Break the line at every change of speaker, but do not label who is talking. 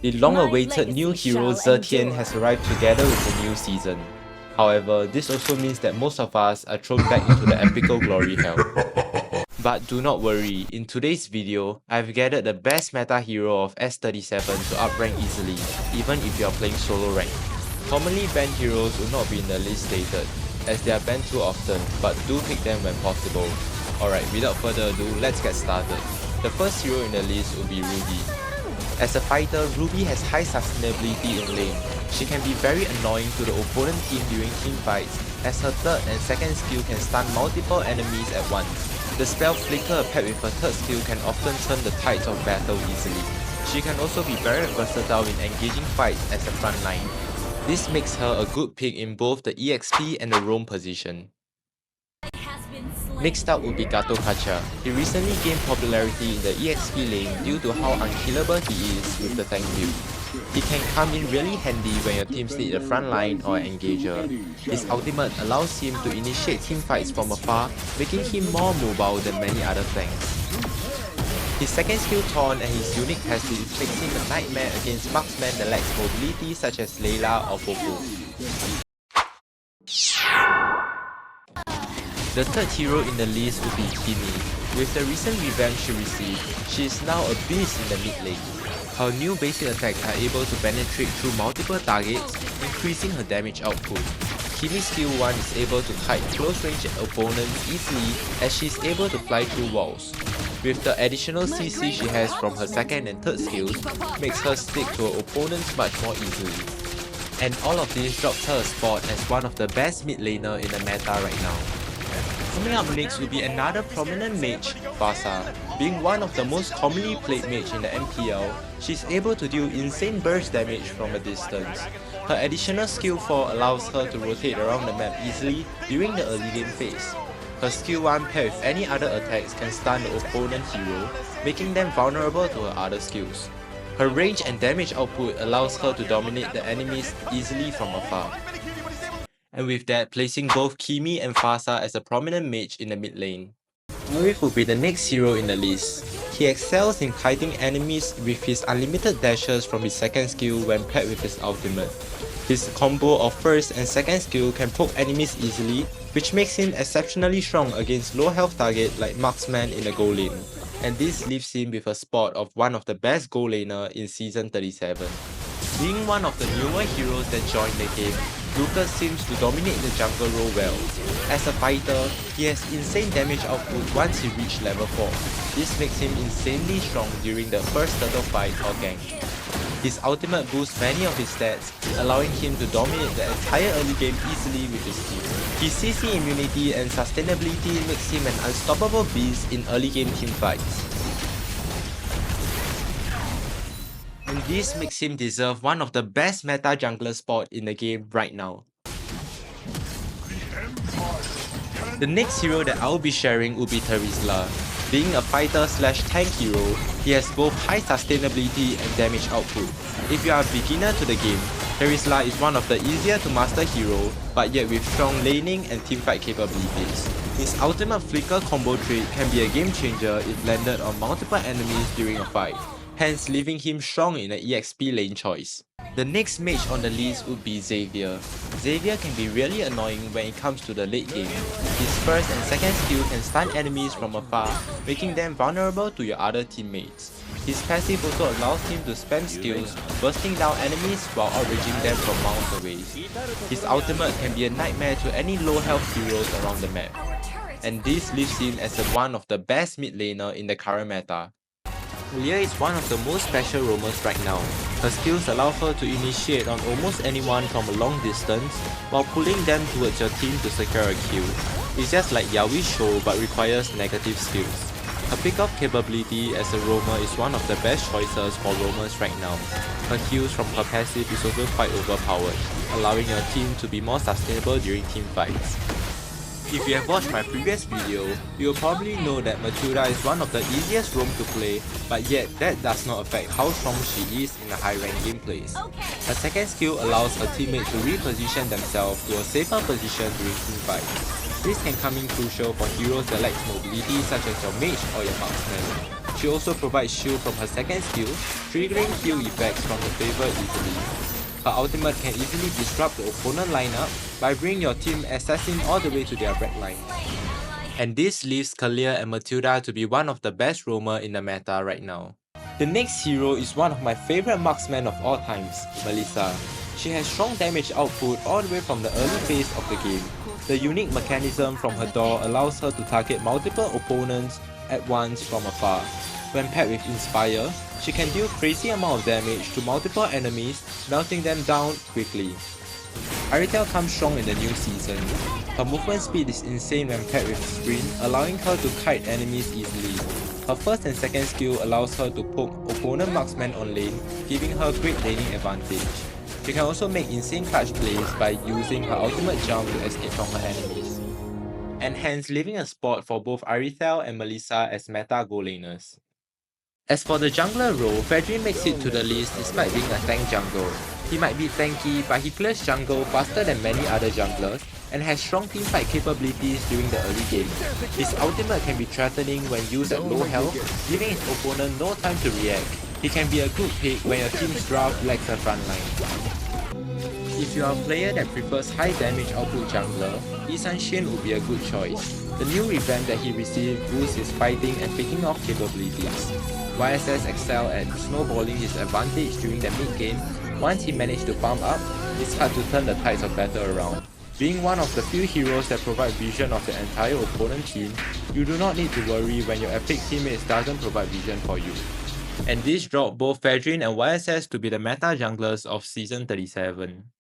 The long-awaited new hero Zetian has arrived together with the new season. However, this also means that most of us are thrown back into the epical glory hell. But do not worry, in today's video, I've gathered the best meta hero of S37 to uprank easily, even if you are playing solo rank. Commonly banned heroes will not be in the list stated, as they are banned too often, but do pick them when possible. Alright, without further ado, let's get started. The first hero in the list will be Ruby. As a fighter, Ruby has high sustainability in lane. She can be very annoying to the opponent team during team fights, as her third and second skill can stun multiple enemies at once. The spell Flicker paired with her third skill can often turn the tides of battle easily. She can also be very versatile in engaging fights as a frontline. This makes her a good pick in both the EXP and the roam position. Next up would be Gato Kacha. He recently gained popularity in the EXP lane due to how unkillable he is with the tank build. He can come in really handy when your teams need a frontline or an engager. His ultimate allows him to initiate team fights from afar, making him more mobile than many other tanks. His second skill Taunt and his unique passive makes him a nightmare against marksmen that lacks mobility such as Layla or Popo. The third hero in the list would be Kimi. With the recent revamp she received, she is now a beast in the mid lane. Her new basic attacks are able to penetrate through multiple targets, increasing her damage output. Kimi's skill 1 is able to kite close range opponents easily as she is able to fly through walls. With the additional CC she has from her second and third skills, makes her stick to her opponents much more easily. And all of this drops her a spot as one of the best mid laner in the meta right now. Coming up next will be another prominent mage, Pharsa. Being one of the most commonly played mage in the MPL, she's able to deal insane burst damage from a distance. Her additional skill 4 allows her to rotate around the map easily during the early game phase. Her skill 1 paired with any other attacks can stun the opponent hero, making them vulnerable to her other skills. Her range and damage output allows her to dominate the enemies easily from afar. And with that, placing both Kimi and Pharsa as a prominent mage in the mid lane. Murif will be the next hero in the list. He excels in kiting enemies with his unlimited dashes from his second skill when paired with his ultimate. His combo of first and second skill can poke enemies easily, which makes him exceptionally strong against low health target like marksman in the gold lane. And this leaves him with a spot of one of the best gold laner in season 37. Being one of the newer heroes that joined the game, Lucas seems to dominate the jungle role well. As a fighter, he has insane damage output once he reaches level 4. This makes him insanely strong during the first turtle fight or gank. His ultimate boosts many of his stats, allowing him to dominate the entire early game easily with his team. His CC immunity and sustainability makes him an unstoppable beast in early game team fights. And this makes him deserve one of the best meta jungler spot in the game right now. The next hero that I'll be sharing will be Terizla. Being a fighter slash tank hero, he has both high sustainability and damage output. If you are a beginner to the game, Terizla is one of the easier to master hero, but yet with strong laning and teamfight capabilities. His ultimate flicker combo trait can be a game changer if landed on multiple enemies during a fight, hence leaving him strong in the EXP lane choice. The next mage on the list would be Xavier. Xavier can be really annoying when it comes to the late game. His first and second skill can stun enemies from afar, making them vulnerable to your other teammates. His passive also allows him to spam skills, bursting down enemies while outraging them from miles away. His ultimate can be a nightmare to any low health heroes around the map. And this leaves him as one of the best mid laner in the current meta. Leah is one of the most special roamers right now. Her skills allow her to initiate on almost anyone from a long distance, while pulling them towards your team to secure a kill. It's just like Yaoi's show but requires negative skills. Her pick-up capability as a roamer is one of the best choices for roamers right now. Her heals from her passive is also quite overpowered, allowing your team to be more sustainable during team fights. If you have watched my previous video, you will probably know that Matilda is one of the easiest roam to play, but yet that does not affect how strong she is in the high rank gameplays. Her second skill allows her teammates to reposition themselves to a safer position during teamfights. This can come in crucial for heroes that lack mobility such as your mage or your marksman. She also provides shield from her second skill, triggering heal effects from the favor easily. Her ultimate can easily disrupt the opponent lineup by bringing your team assassin all the way to their red line. And this leaves Kalia and Matilda to be one of the best roamer in the meta right now. The next hero is one of my favorite marksmen of all times, Melissa. She has strong damage output all the way from the early phase of the game. The unique mechanism from her door allows her to target multiple opponents at once from afar. When paired with Inspire, she can deal crazy amount of damage to multiple enemies, melting them down quickly. Arytel comes strong in the new season. Her movement speed is insane when paired with Sprint, allowing her to kite enemies easily. Her first and second skill allows her to poke opponent marksmen on lane, giving her great laning advantage. She can also make insane clutch plays by using her ultimate jump to escape from her enemies, and hence leaving a spot for both Arytel and Melissa as meta goal laners. As for the jungler role, Fredrin makes it to the list despite being a tank jungle. He might be tanky, but he clears jungle faster than many other junglers and has strong teamfight capabilities during the early game. His ultimate can be threatening when used at low health, giving his opponent no time to react. He can be a good pick when your team's draft lacks a frontline. If you are a player that prefers high damage output jungler, Yi San-shin would be a good choice. The new revamp that he received boosts his fighting and picking off capabilities. YSS excel at snowballing his advantage during the mid game. Once he managed to farm up, it's hard to turn the tides of battle around. Being one of the few heroes that provide vision of the entire opponent team, you do not need to worry when your epic teammates doesn't provide vision for you. And this dropped both Fredrin and YSS to be the meta junglers of Season 37.